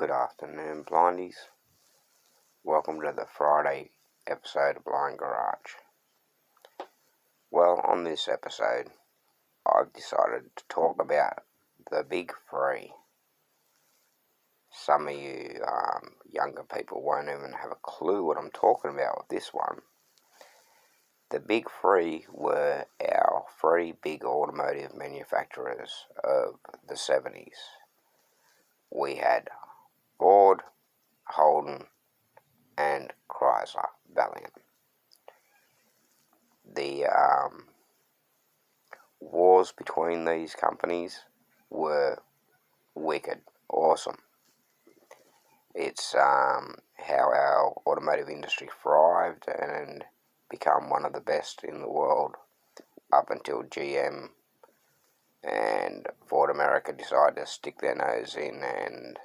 Good afternoon, blindies. Welcome to the Friday episode of Blind Garage. Well, on this episode, I've decided to talk about the big three. Some of you younger people won't even have a clue what I'm talking about with this one. The big three were our three big automotive manufacturers of the 70s. We had Ford, Holden, and Chrysler Valiant. The wars between these companies were wicked, awesome. It's how our automotive industry thrived and become one of the best in the world up until GM and Ford America decided to stick their nose in and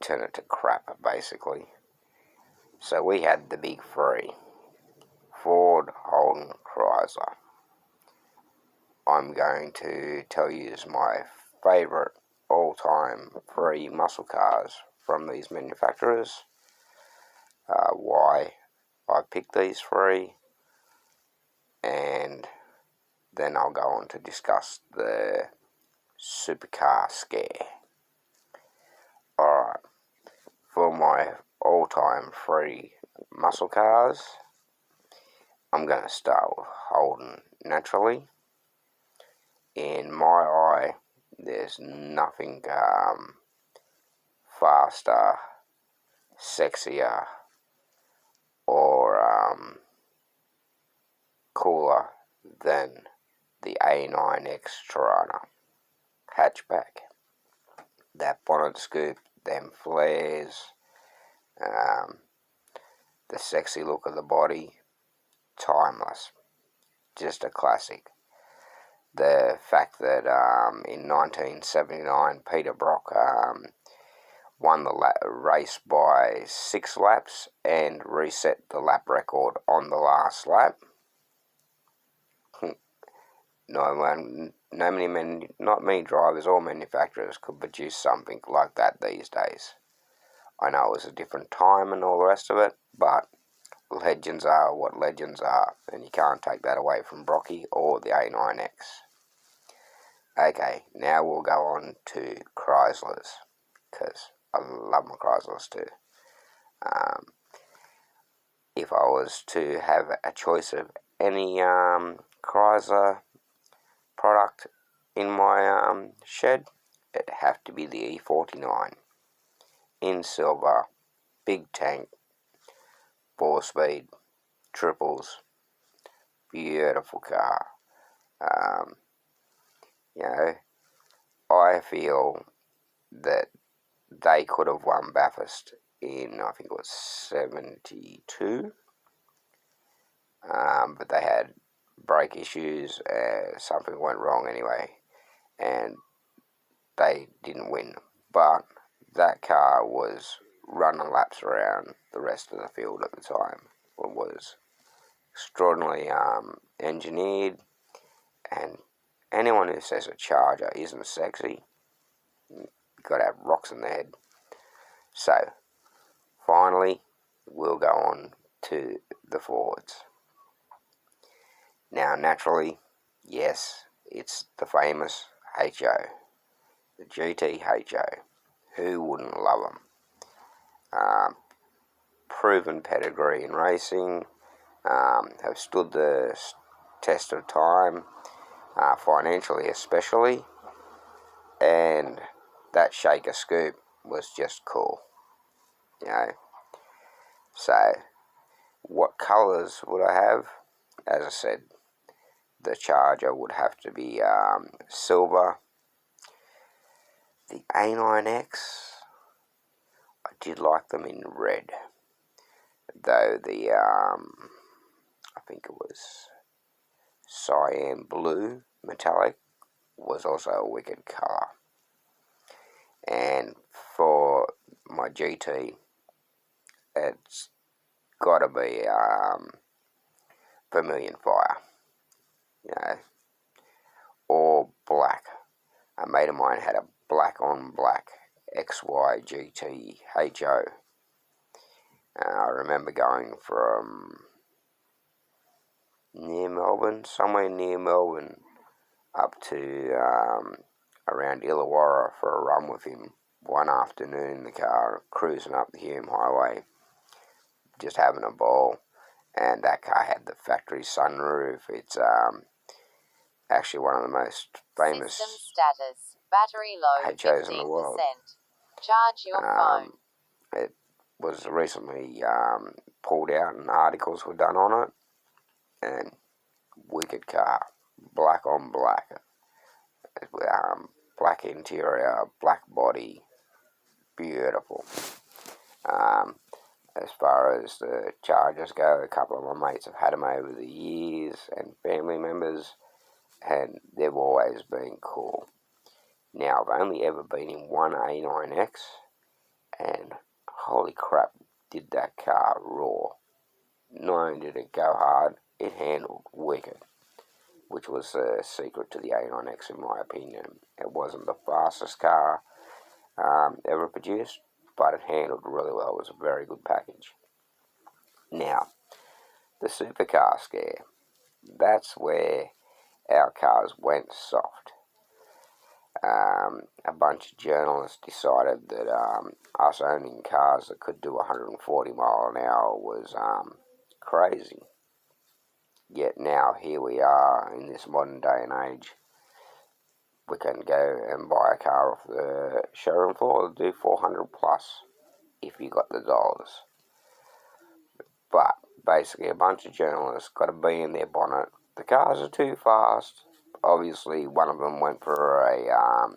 turn it to crap, basically. So we had the big three: Ford, Holden, Chrysler. I'm going to tell you my favourite all-time three muscle cars from these manufacturers, why I picked these three, and then I'll go on to discuss the Supercar scare. Alright, for my all-time three muscle cars, I'm going to start with Holden naturally. In my eye, there's nothing faster, sexier, or cooler than the A9X Tirana hatchback. That bonnet scoop, them flares, the sexy look of the body, timeless, just a classic. The fact that in 1979 Peter Brock won the race by 6 laps and reset the lap record on the last lap. Not many drivers or manufacturers could produce something like that these days. I know it was a different time and all the rest of it, but legends are what legends are, and you can't take that away from Brocky or the A9X. Okay, now we'll go on to Chryslers, because I love my Chryslers too. If I was to have a choice of any Chrysler product in my shed, it'd have to be the E49 in silver, big tank, 4-speed, triples, beautiful car. I feel that they could have won Bathurst in, I think it was 72, but they had brake issues, something went wrong anyway, and they didn't win. But that car was running laps around the rest of the field at the time. It was extraordinarily engineered, and anyone who says a Charger isn't sexy, you've got to have rocks in their head. So, finally, we'll go on to the Fords. Now, naturally, yes, it's the famous HO, the GT HO. Who wouldn't love them? Proven pedigree in racing, have stood the test of time, financially especially, and that shaker scoop was just cool, So, what colours would I have? As I said, the Charger would have to be silver. The A9X, I did like them in red, though the I think it was cyan blue metallic was also a wicked colour. And for my GT, it's got to be vermilion fire, or black. A mate of mine had a black on black XYGTHO. I remember going from somewhere near Melbourne, up to around Illawarra for a run with him one afternoon in the car, cruising up the Hume Highway, just having a ball. And that car had the factory sunroof. It's actually one of the most famous System status. Battery low, HOs in the world. 15%. Charge your phone. It was recently pulled out and articles were done on it. And wicked car. Black on black. Black interior, black body. Beautiful. As far as the chargers go, a couple of my mates have had them over the years, and family members, and they've always been cool. Now, I've only ever been in one A9X, and holy crap, did that car roar. Not only did it go hard, it handled wicked, which was the secret to the A9X in my opinion. It wasn't the fastest car ever produced, but it handled really well. It was a very good package. Now, the supercar scare, that's where our cars went soft. A bunch of journalists decided that us owning cars that could do 140 mile an hour was crazy. Yet now here we are in this modern day and age. We can go and buy a car off the showroom floor and do 400 plus if you got the dollars. But basically a bunch of journalists got a bee in their bonnet. The cars are too fast. Obviously one of them went for a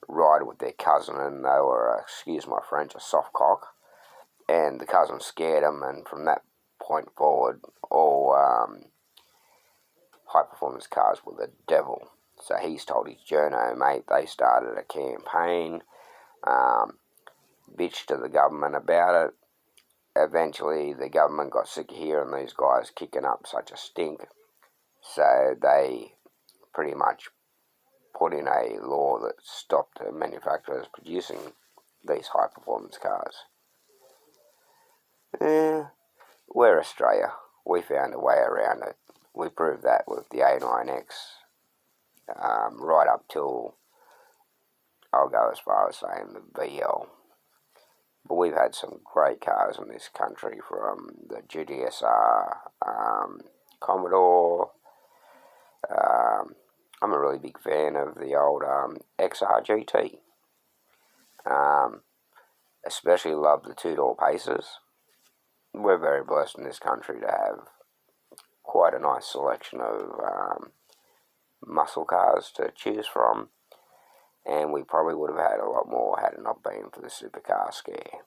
ride with their cousin, and they were, excuse my French, a soft cock. And the cousin scared them, and from that point forward, all high-performance cars were the devil. So he's told his journo mate. They started a campaign, bitched to the government about it. Eventually, the government got sick of hearing these guys kicking up such a stink. So they pretty much put in a law that stopped the manufacturers producing these high-performance cars. We're Australia. We found a way around it. We proved that with the A9X, right up till, I'll go as far as saying the VL. But we've had some great cars in this country, from the GTSR, Commodore. I'm a really big fan of the old XR especially love the two-door Pacers. We're very blessed in this country to have quite a nice selection of muscle cars to choose from, and we probably would have had a lot more had it not been for the supercar scare.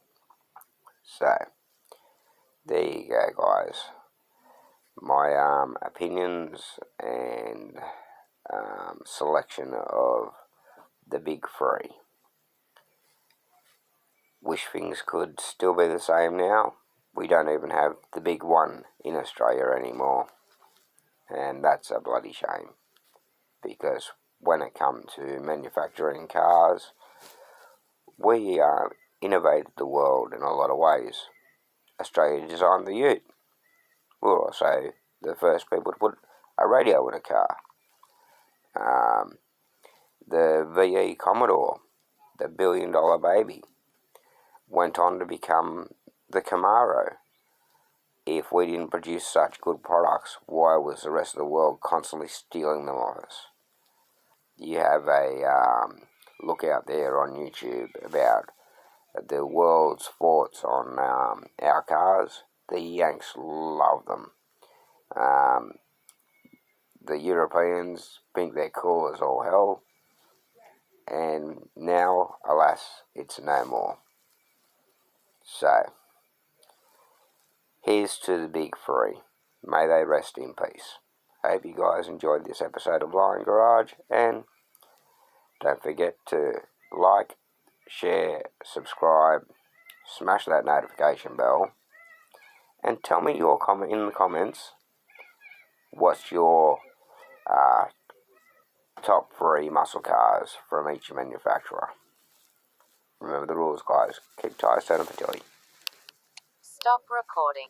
So, there you go, guys. My opinions and selection of the big three. Wish things could still be the same now. We don't even have the big one in Australia anymore, and that's a bloody shame, because when it comes to manufacturing cars, we innovated the world in a lot of ways. Australia designed the ute. We were also the first people to put a radio in a car. The VE Commodore, the $1 billion baby, went on to become the Camaro. If we didn't produce such good products, why was the rest of the world constantly stealing them off us? You have a look out there on YouTube about the world's thoughts on our cars. The Yanks love them. The Europeans think they're cool as all hell. And now, alas, it's no more. So, here's to the big three. May they rest in peace. I hope you guys enjoyed this episode of Blind Garage, and don't forget to like, share, subscribe, smash that notification bell, and tell me your comment in the comments. What's your top 3 muscle cars from each manufacturer? Remember the rules, guys. Keep ties, turn up a jelly. Stop recording.